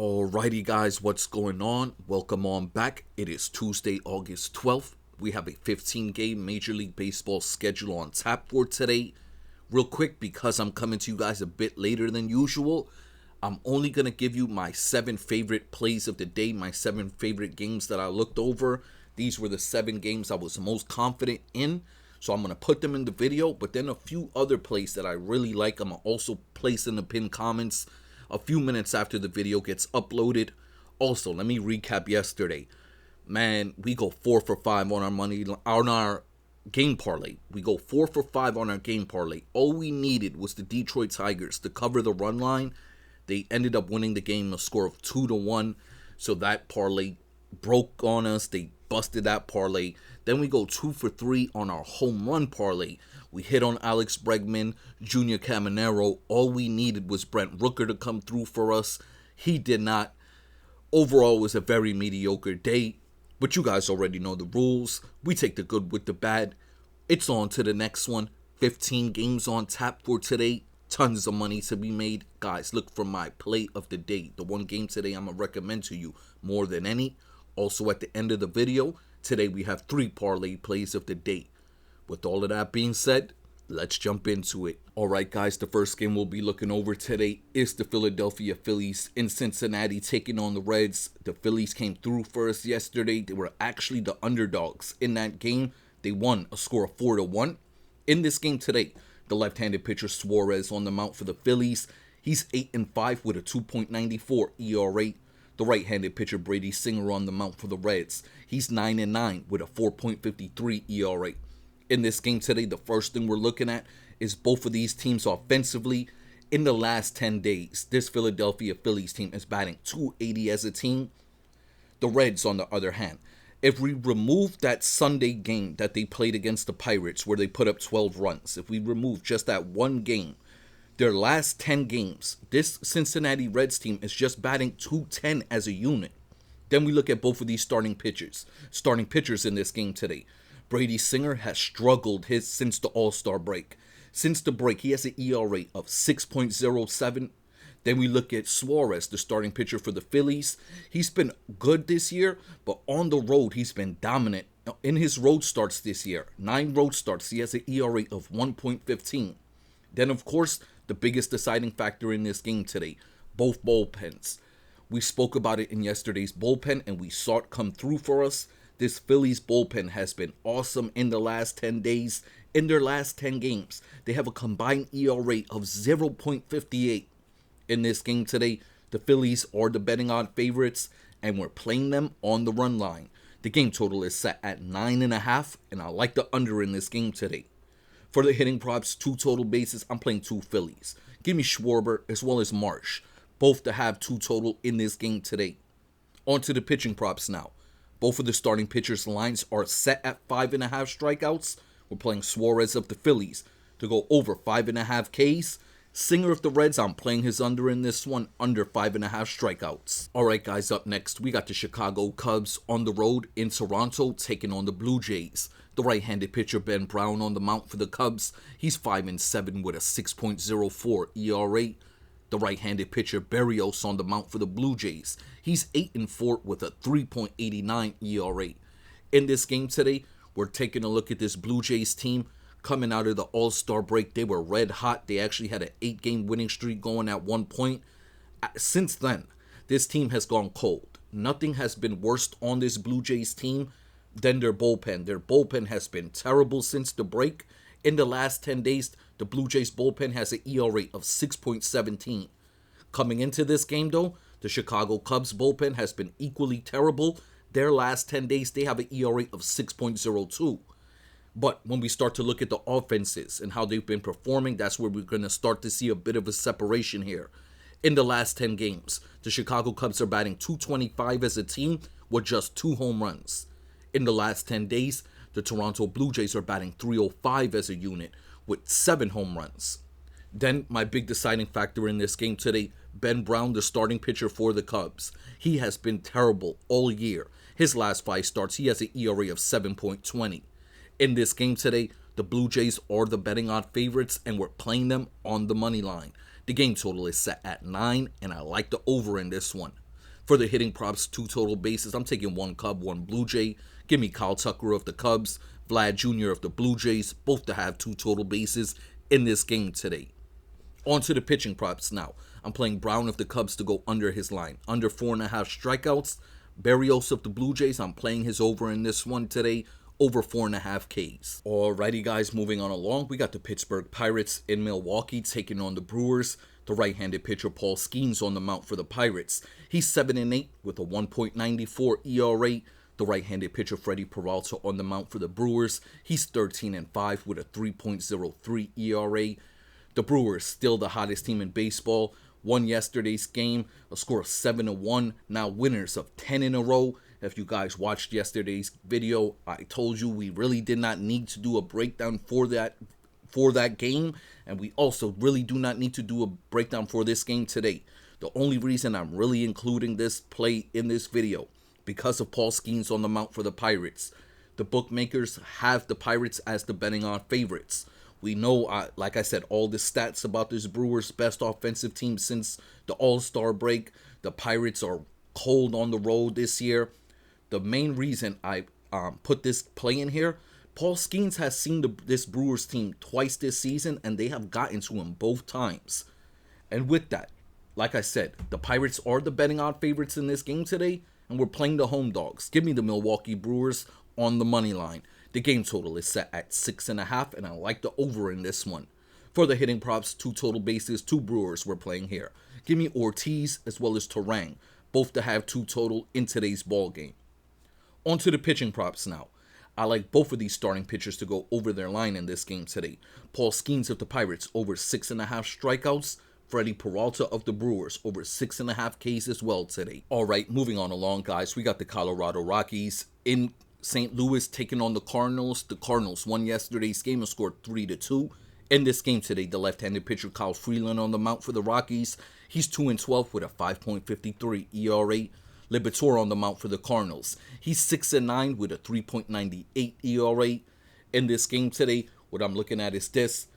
Alrighty guys, what's going on? Welcome on back. It is Tuesday, August 12th. We have a 15-game Major League Baseball schedule on tap for today. Real quick, because I'm coming to you guys a bit later than usual, I'm only going to give you my 7 favorite plays of the day, my 7 favorite games that I looked over. These were the 7 games I was most confident in, so I'm going to put them in the video, but then a few other plays that I really like, I'm going to also place in the pinned comments a few minutes after the video gets uploaded. Also, let me recap yesterday. Man, we go 4 for 5 on our game parlay. We go 4 for 5 on our game parlay. All we needed was the Detroit Tigers to cover the run line. They ended up winning the game a score of 2-1. So that parlay broke on us. They busted that parlay. Then we go 2 for 3 on our home run parlay. We hit on Alex Bregman, Junior Caminero. All we needed was Brent Rooker to come through for us. He did not. Overall, it was a very mediocre day. But you guys already know the rules. We take the good with the bad. It's on to the next one. 15 games on tap for today. Tons of money to be made. Guys, look for my play of the day. The one game today I'm going to recommend to you more than any. Also, at the end of the video, today we have 3 parlay plays of the day. With all of that being said, let's jump into it. Alright guys, the first game we'll be looking over today is the Philadelphia Phillies in Cincinnati taking on the Reds. The Phillies came through for us yesterday. They were actually the underdogs in that game. They won a score of 4-1. In this game today, the left-handed pitcher Suarez on the mound for the Phillies. He's 8-5 with a 2.94 ERA. The right-handed pitcher Brady Singer on the mound for the Reds. He's 9-9 with a 4.53 ERA. In this game today, the first thing we're looking at is both of these teams offensively. In the last 10 days, this Philadelphia Phillies team is batting .280 as a team. The Reds, on the other hand, if we remove that Sunday game that they played against the Pirates where they put up 12 runs, if we remove just that one game, their last 10 games, this Cincinnati Reds team is just batting .210 as a unit. Then we look at both of these starting pitchers in this game today. Brady Singer has struggled since the All-Star break. Since the break, he has an ERA of 6.07. Then we look at Suarez, the starting pitcher for the Phillies. He's been good this year, but on the road, he's been dominant. In his road starts this year, 9 road starts, he has an ERA of 1.15. Then, of course, the biggest deciding factor in this game today, both bullpens. We spoke about it in yesterday's bullpen, and we saw it come through for us. This Phillies bullpen has been awesome in the last 10 days. In their last 10 games, they have a combined ERA of 0.58. In this game today, the Phillies are the betting odds favorites, and we're playing them on the run line. The game total is set at 9.5, and I like the under in this game today. For the hitting props, 2 total bases, I'm playing 2 Phillies. Give me Schwarber as well as Marsh, both to have 2 total in this game today. On to the pitching props now. Both of the starting pitchers' lines are set at 5.5 strikeouts. We're playing Suarez of the Phillies to go over 5.5 Ks. Singer of the Reds, I'm playing his under in this one, under 5.5 strikeouts. Alright guys, up next, we got the Chicago Cubs on the road in Toronto taking on the Blue Jays. The right-handed pitcher Ben Brown on the mound for the Cubs. He's 5-7 with a 6.04 ERA. The right-handed pitcher Berrios on the mound for the Blue Jays. He's 8-4 with a 3.89 ERA. In this game today, we're taking a look at this Blue Jays team coming out of the All-Star break. They were red hot. They actually had an 8-game winning streak going at one point. Since then, this team has gone cold. Nothing has been worse on this Blue Jays team than their bullpen. Their bullpen has been terrible since the break. In the last 10 days, the Blue Jays bullpen has an ERA of 6.17. Coming into this game, though, the Chicago Cubs bullpen has been equally terrible. Their last 10 days, they have an ERA of 6.02. But when we start to look at the offenses and how they've been performing, that's where we're going to start to see a bit of a separation here. In the last 10 games, the Chicago Cubs are batting .225 as a team with just 2 home runs. In the last 10 days, the Toronto Blue Jays are batting .305 as a unit with 7 home runs. Then, my big deciding factor in this game today, Ben Brown, the starting pitcher for the Cubs. He has been terrible all year. His last 5 starts, he has an ERA of 7.20. In this game today, the Blue Jays are the betting odds favorites, and we're playing them on the money line. The game total is set at 9, and I like the over in this one. For the hitting props, 2 total bases, I'm taking 1 Cub, 1 Blue Jay. Give me Kyle Tucker of the Cubs, Vlad Jr. of the Blue Jays, both to have 2 total bases in this game today. On to the pitching props now. I'm playing Brown of the Cubs to go under his line. Under 4.5 strikeouts. Berrios of the Blue Jays, I'm playing his over in this one today. Over 4.5 Ks. Alrighty guys, moving on along. We got the Pittsburgh Pirates in Milwaukee taking on the Brewers. The right-handed pitcher Paul Skeens on the mound for the Pirates. He's 7-8 with a 1.94 ERA. The right-handed pitcher Freddie Peralta on the mound for the Brewers. He's 13-5 with a 3.03 ERA. The Brewers still the hottest team in baseball. Won yesterday's game, a score of 7-1. Now winners of 10 in a row. If you guys watched yesterday's video, I told you we really did not need to do a breakdown for that game, and we also really do not need to do a breakdown for this game today. The only reason I'm really including this play in this video, because of Paul Skeens on the mound for the Pirates. The bookmakers have the Pirates as the betting on favorites. We know, like I said, all the stats about this Brewers' best offensive team since the All-Star break. The Pirates are cold on the road this year. The main reason I put this play in here, Paul Skeens has seen this Brewers team twice this season, and they have gotten to him both times. And with that, like I said, the Pirates are the betting on favorites in this game today, and we're playing the home dogs. Give me the Milwaukee Brewers on the money line. The game total is set at 6.5, and I like the over in this one. For the hitting props, 2 total bases, 2 Brewers we're playing here. Give me Ortiz as well as Turang, both to have 2 total in today's ball game. On to the pitching props now. I like both of these starting pitchers to go over their line in this game today. Paul Skeens of the Pirates over 6.5 strikeouts. Freddie Peralta of the Brewers over 6.5 Ks as well today. Alright, moving on along guys. We got the Colorado Rockies in St. Louis taking on the Cardinals. The Cardinals won yesterday's game and scored 3-2. In this game today, the left-handed pitcher Kyle Freeland on the mound for the Rockies. He's 2-12 with a 5.53 ERA. Liberatore on the mound for the Cardinals. He's 6-9 with a 3.98 ERA. In this game today, what I'm looking at is this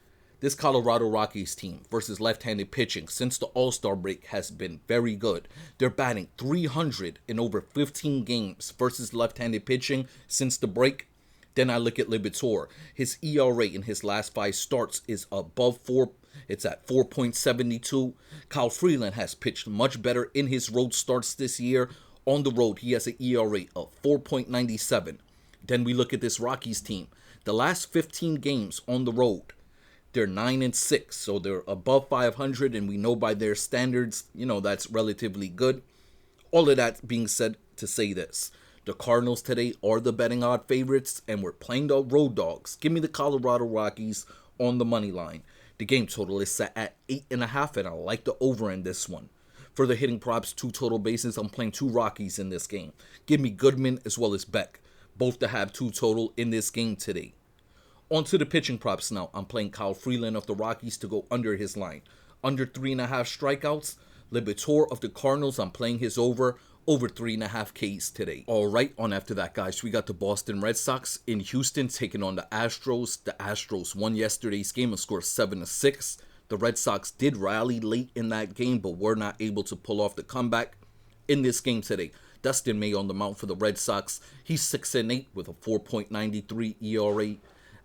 Colorado Rockies team versus left-handed pitching since the All-Star break has been very good. They're batting .300 in over 15 games versus left-handed pitching since the break. Then I look at Liberatore. His ERA in his last 5 starts is above 4. It's at 4.72. Kyle Freeland has pitched much better in his road starts this year. On the road, he has an ERA of 4.97. Then we look at this Rockies team. The last 15 games on the road, they're 9-6, so they're above 500, and we know by their standards, that's relatively good. All of that being said, to say this, the Cardinals today are the betting odd favorites, and we're playing the road dogs. Give me the Colorado Rockies on the money line. The game total is set at 8.5, and I like the over in this one. For the hitting props, 2 total bases, I'm playing 2 Rockies in this game. Give me Goodman as well as Beck, both to have 2 total in this game today. On to the pitching props now. I'm playing Kyle Freeland of the Rockies to go under his line. Under 3.5 strikeouts. Liberatore of the Cardinals, I'm playing his over 3.5 Ks today. Alright, on after that, guys, we got the Boston Red Sox in Houston taking on the Astros. The Astros won yesterday's game and scored 7-6. The Red Sox did rally late in that game, but were not able to pull off the comeback in this game today. Dustin May on the mound for the Red Sox. He's 6-8 with a 4.93 ERA.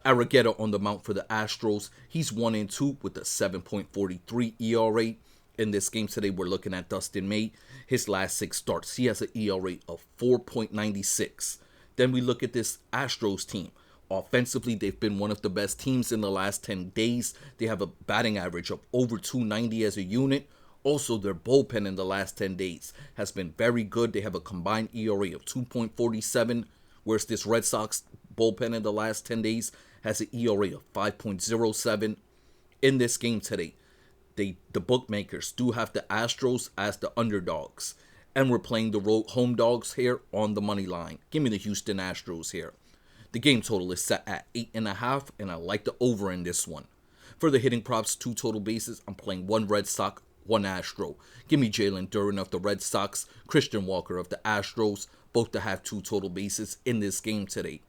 Arrieta on the mound for the Astros. He's 1-2 with a 7.43 ERA. In this game today, we're looking at Dustin May. His last 6 starts, he has an ERA of 4.96. Then we look at this Astros team. Offensively, they've been one of the best teams in the last 10 days. They have a batting average of over 290 as a unit. Also, their bullpen in the last 10 days has been very good. They have a combined ERA of 2.47, whereas this Red Sox bullpen in the last 10 days has an ERA of 5.07. In this game today, the bookmakers do have the Astros as the underdogs. And we're playing the home dogs here on the money line. Give me the Houston Astros here. The game total is set at 8.5, and I like the over in this one. For the hitting props, 2 total bases, I'm playing 1 Red Sox, 1 Astro. Give me Jalen Duran of the Red Sox, Christian Walker of the Astros, both to have 2 total bases in this game today.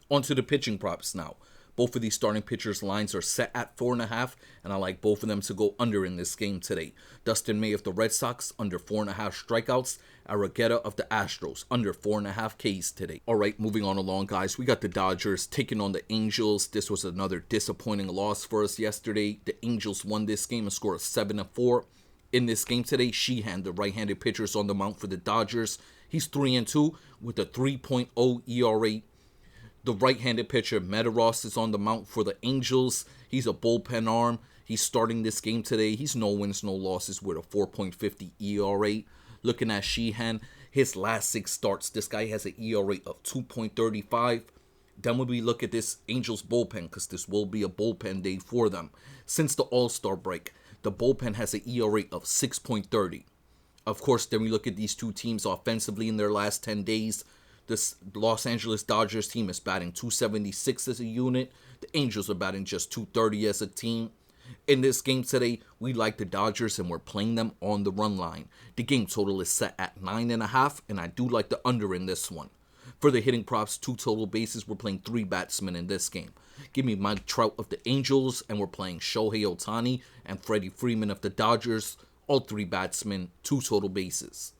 On to the pitching props now. Both of these starting pitchers' lines are set at 4.5, and I like both of them to go under in this game today. Dustin May of the Red Sox, under 4.5 strikeouts. Arrieta of the Astros, under 4.5 Ks today. All right, moving on along, guys. We got the Dodgers taking on the Angels. This was another disappointing loss for us yesterday. The Angels won this game and scored a 7-4. In this game today, Sheehan, the right-handed pitcher, is on the mound for the Dodgers. He's 3-2 with a 3.0 ERA. The right-handed pitcher, Metaros, is on the mound for the Angels. He's a bullpen arm. He's starting this game today. He's no wins, no losses with a 4.50 ERA. Looking at Sheehan, his last 6 starts, this guy has an ERA of 2.35. Then when we look at this Angels bullpen, because this will be a bullpen day for them. Since the All-Star break, the bullpen has an ERA of 6.30. Of course, then we look at these two teams offensively in their last 10 days. This Los Angeles Dodgers team is batting 276 as a unit. The Angels are batting just 230 as a team. In this game today, we like the Dodgers and we're playing them on the run line. The game total is set at 9.5, and I do like the under in this one. For the hitting props, 2 total bases, we're playing 3 batsmen in this game. Give me Mike Trout of the Angels, and we're playing Shohei Ohtani and Freddie Freeman of the Dodgers. All 3 batsmen, 2 total bases.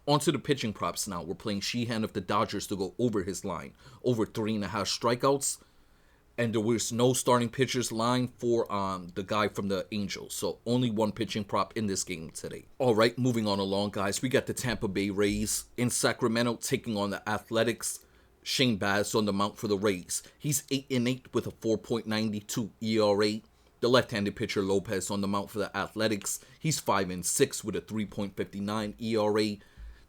On to the pitching props now. We're playing Sheehan of the Dodgers to go over his line. Over 3.5 strikeouts. And there was no starting pitcher's line for the guy from the Angels. So only 1 pitching prop in this game today. All right, moving on along, guys. We got the Tampa Bay Rays in Sacramento taking on the Athletics. Shane Baz on the mound for the Rays. He's 8-8 with a 4.92 ERA. The left-handed pitcher Lopez on the mound for the Athletics. He's 5-6 with a 3.59 ERA.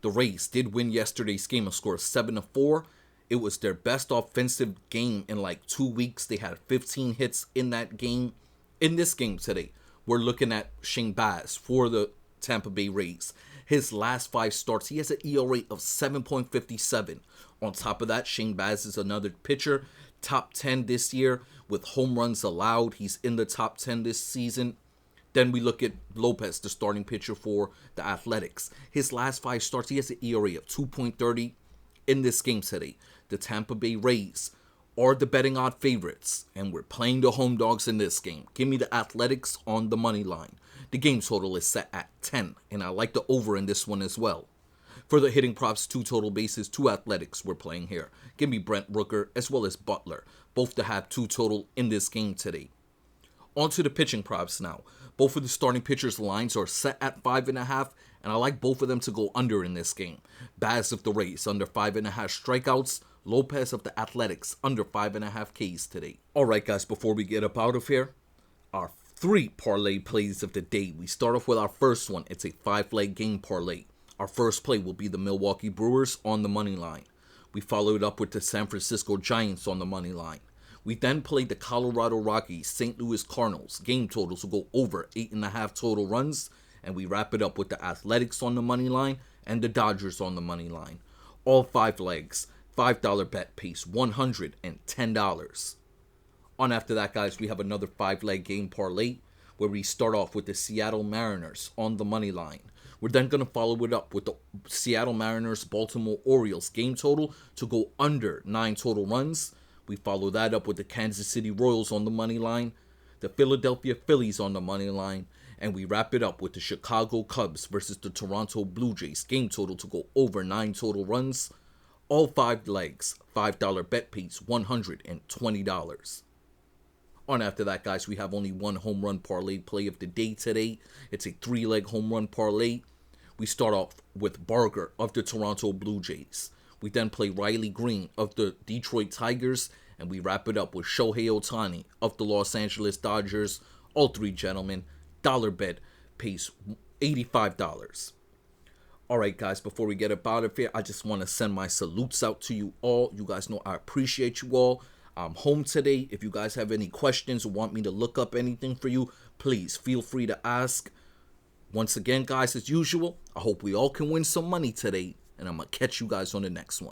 The Rays did win yesterday's game and scored 7-4. It was their best offensive game in like 2 weeks. They had 15 hits in that game. In this game today, we're looking at Shane Baz for the Tampa Bay Rays. His last 5 starts, he has an ERA of 7.57. On top of that, Shane Baz is another pitcher, top 10 this year with home runs allowed. He's in the top 10 this season. Then we look at Lopez, the starting pitcher for the Athletics. His last 5 starts, he has an ERA of 2.30. In this game today, the Tampa Bay Rays are the betting odd favorites, and we're playing the home dogs in this game. Give me the Athletics on the money line. The game total is set at 10, and I like the over in this one as well. For the hitting props, 2 total bases, 2 Athletics we're playing here. Give me Brent Rooker as well as Butler, both to have 2 total in this game today. On to the pitching props now. Both of the starting pitchers' lines are set at 5.5, and I like both of them to go under in this game. Baz of the Rays, under 5.5 strikeouts. Lopez of the Athletics, under 5.5 Ks today. Alright guys, before we get up out of here, our 3 parlay plays of the day. We start off with our first one. It's a 5-leg game parlay. Our first play will be the Milwaukee Brewers on the money line. We follow it up with the San Francisco Giants on the money line. We then play the Colorado Rockies, St. Louis Cardinals. Game totals will go over 8.5 total runs. And we wrap it up with the Athletics on the money line and the Dodgers on the money line. All 5 legs, $5 bet pays $110. On after that, guys, we have another 5-leg game parlay where we start off with the Seattle Mariners on the money line. We're then going to follow it up with the Seattle Mariners Baltimore Orioles game total to go under 9 total runs. We follow that up with the Kansas City Royals on the money line, the Philadelphia Phillies on the money line, and we wrap it up with the Chicago Cubs versus the Toronto Blue Jays game total to go over 9 total runs. All 5 legs, $5 bet pays $120. On after that, guys, we have only 1 home run parlay play of the day today. It's a 3-leg home run parlay. We start off with Barger of the Toronto Blue Jays. We then play Riley Green of the Detroit Tigers, and we wrap it up with Shohei Ohtani of the Los Angeles Dodgers. All 3 gentlemen, dollar bet pays $85. Alright guys, before we get up out of here, I just want to send my salutes out to you all. You guys know I appreciate you all. I'm home today. If you guys have any questions or want me to look up anything for you, please feel free to ask. Once again, guys, as usual, I hope we all can win some money today, and I'm going to catch you guys on the next one.